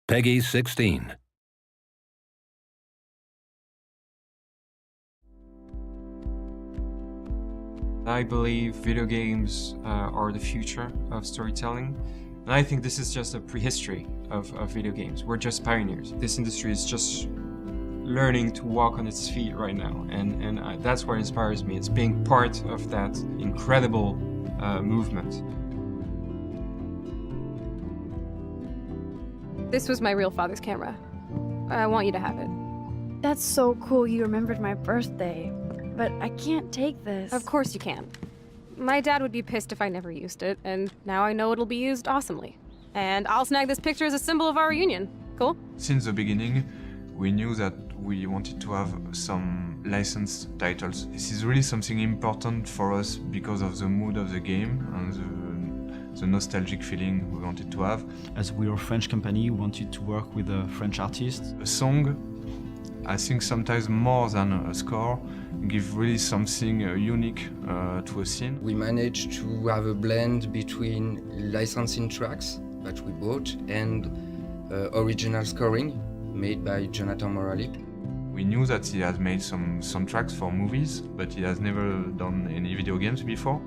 Peggy 16. I believe video games are the future of storytelling. And I think this is just a prehistory of video games. We're just pioneers. This industry is just learning to walk on its feet right now. And that's what inspires me. It's being part of that incredible movement. This was my real father's camera. I want you to have it. That's so cool you remembered my birthday. But I can't take this. Of course you can. My dad would be pissed if I never used it, and now I know it'll be used awesomely. And I'll snag this picture as a symbol of our reunion. Cool? Since the beginning, we knew that we wanted to have some licensed titles. This is really something important for us because of the mood of the game and the nostalgic feeling we wanted to have. As we are a French company, we wanted to work with a French artist. A song, I think sometimes more than a score, give really something unique to a scene. We managed to have a blend between licensing tracks that we bought and original scoring made by Jonathan Morali. We knew that he has made some soundtracks for movies, but he has never done any video games before.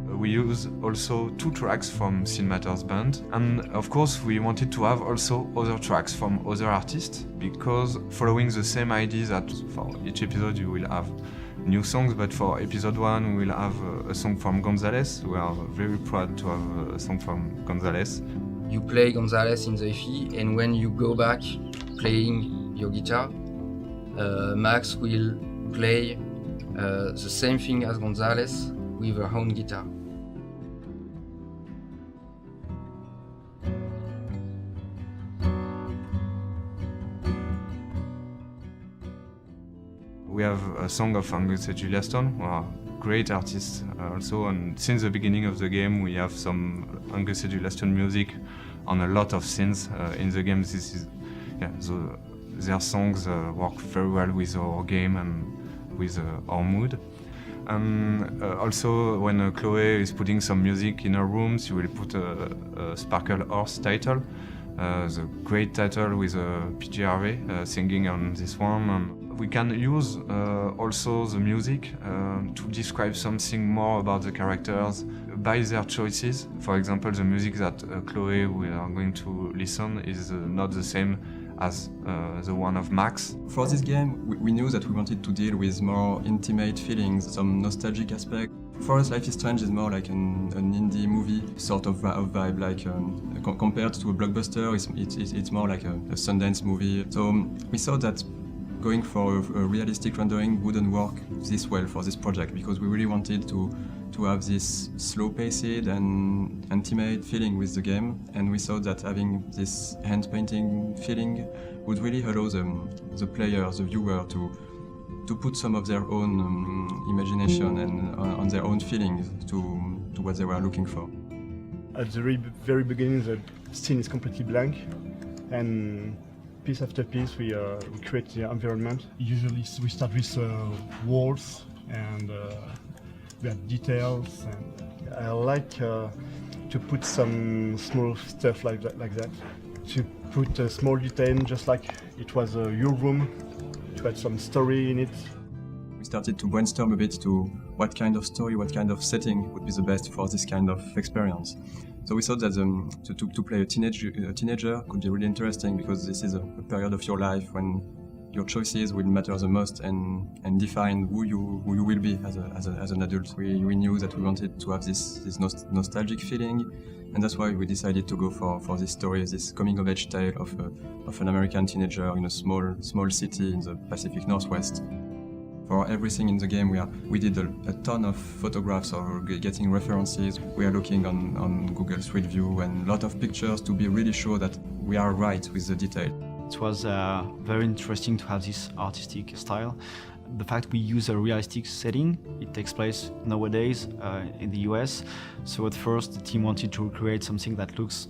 We use also 2 tracks from Sin Matters band, and of course we wanted to have also other tracks from other artists, because following the same idea that for each episode you will have new songs, but for episode 1 we will have a song from Gonzalez. We are very proud to have a song from Gonzalez. You play Gonzalez in the EP, and when you go back playing your guitar, Max will play the same thing as Gonzalez with her own guitar. We have a song of Angus and Julia Stone, who are great artists also, and since the beginning of the game we have some Angus and Julia Stone music on a lot of scenes in the game. This is, their songs work very well with our game and with our mood. And also when Chloe is putting some music in her room, she will put a Sparkle Horse title, the great title with PJ Harvey singing on this one. And we can use also the music to describe something more about the characters by their choices. For example, the music that Chloe we are going to listen is not the same as the one of Max. For this game, we knew that we wanted to deal with more intimate feelings, some nostalgic aspect. For us, Life is Strange is more like an indie movie sort of vibe, like compared to a blockbuster, it's more like a Sundance movie. So we thought that going for a realistic rendering wouldn't work this well for this project, because we really wanted to have this slow-paced and intimate feeling with the game, and we thought that having this hand-painting feeling would really allow the player, the viewer, to put some of their own imagination and on their own feelings to what they were looking for. At the very beginning, the scene is completely blank, and piece after piece we create the environment. Usually we start with walls and we have details, and I like to put some small stuff like that. To put a small detail, just like it was your room, to add some story in it. We started to brainstorm a bit to what kind of story, what kind of setting would be the best for this kind of experience. So we thought that to play a teenager could be really interesting, because this is a period of your life when your choices will matter the most and define who you will be as an adult. We knew that we wanted to have this nostalgic feeling, and that's why we decided to go for this story, this coming-of-age tale of an American teenager in a small city in the Pacific Northwest. For everything in the game, we did a ton of photographs or getting references. We are looking on Google Street View and a lot of pictures to be really sure that we are right with the detail. It was very interesting to have this artistic style. The fact we use a realistic setting, it takes place nowadays in the US. So at first the team wanted to recreate something that looks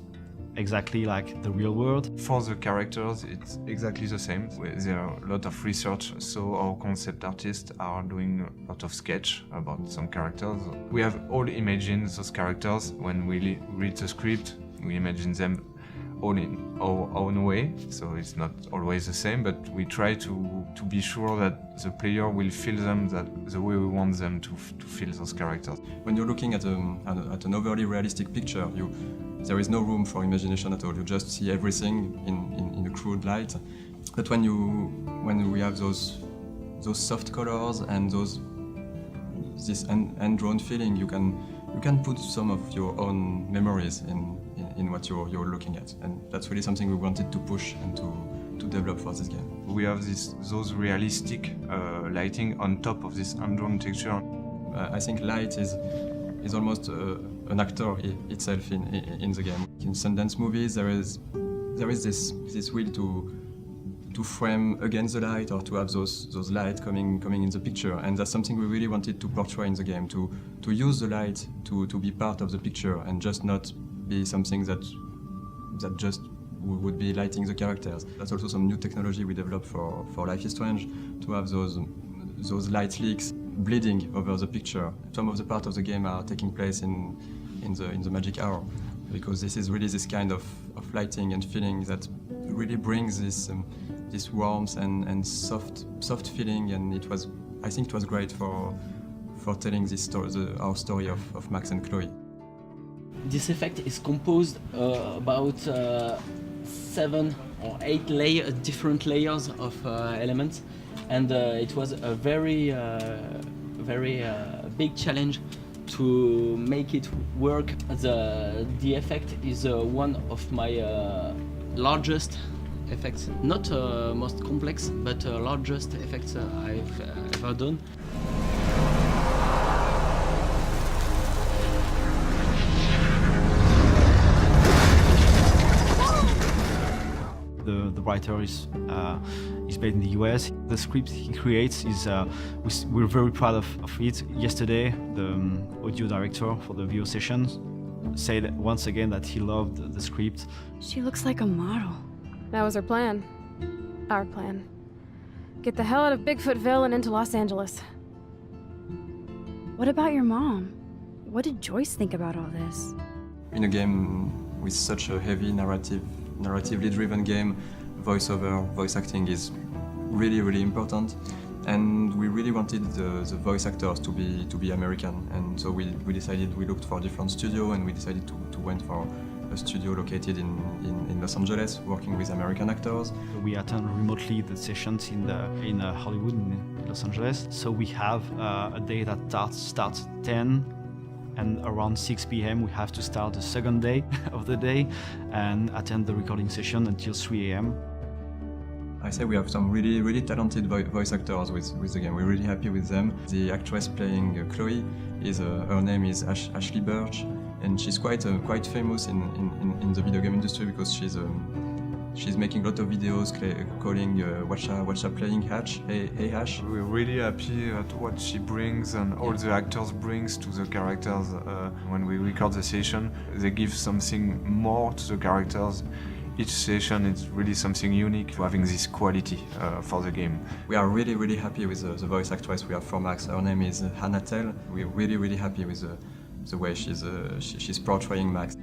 exactly like the real world. For the characters, it's exactly the same. There are a lot of research, so our concept artists are doing a lot of sketch about some characters. We have all imagined those characters when we read the script. We imagine them our own way, so it's not always the same, but we try to be sure that the player will feel them the way we want them to feel those characters. When you're looking at an overly realistic picture, there is no room for imagination at all. You just see everything in a crude light. But when we have those soft colors and this hand-drawn feeling, you can put some of your own memories in what you're looking at, and that's really something we wanted to push and to develop for this game. We have those realistic lighting on top of this hand-drawn texture. I think light is almost an actor itself in the game. In Sundance movies, there is this will to frame against the light or to have those light coming in the picture, and that's something we really wanted to portray in the game, to use the light to be part of the picture and just not be something that just would be lighting the characters. That's also some new technology we developed for Life is Strange, to have those light leaks bleeding over the picture. Some of the parts of the game are taking place in the magic hour, because this is really this kind of lighting and feeling that really brings this warmth and soft feeling, and I think it was great for telling this story, our story of Max and Chloe. This effect is composed about 7 or 8 different layers of elements, and it was a very big challenge to make it work. The effect is one of my largest effects, not most complex, but largest effects I've ever done. The writer is based in the US. The script he creates is we're very proud of it. Yesterday, the audio director for the VO sessions said once again that he loved the script. She looks like a model. That was her plan. Our plan. Get the hell out of Bigfootville and into Los Angeles. What about your mom? What did Joyce think about all this? In a game with such a heavy narratively driven game, voice acting is really, really important, and we really wanted the voice actors to be American, and so we looked for a different studio, and we decided to went for a studio located in Los Angeles, working with American actors. We attend remotely the sessions in Hollywood, in Los Angeles. So we have a day that starts 10, and around 6 p.m. we have to start the second day of the day and attend the recording session until 3 a.m. I say we have some really, really talented voice actors with the game. We're really happy with them. The actress playing Chloe her name is Ashley Birch, and she's quite famous in the video game industry because she's making a lot of videos calling Watcha playing Hatch. Hey Hash. We're really happy at what she brings and all the actors brings to the characters. When we record the session, they give something more to the characters. Each session is really something unique, having this quality for the game. We are really, really happy with the voice actress we have for Max. Her name is Hannah Tell. We're really, really happy with the way she's portraying Max.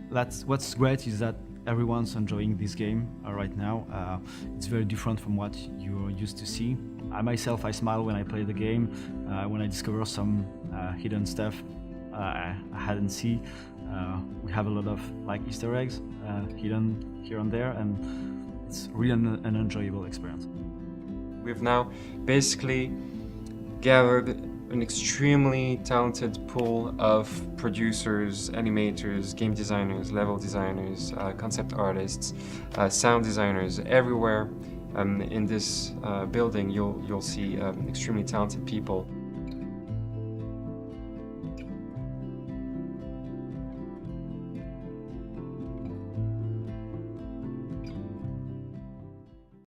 What's great is that everyone's enjoying this game right now. It's very different from what you're used to see. I smile when I play the game, when I discover some hidden stuff I hadn't seen. We have a lot of Easter eggs hidden here and there, and it's really an enjoyable experience. We've now basically gathered an extremely talented pool of producers, animators, game designers, level designers, concept artists, sound designers. Everywhere in this building you'll see extremely talented people.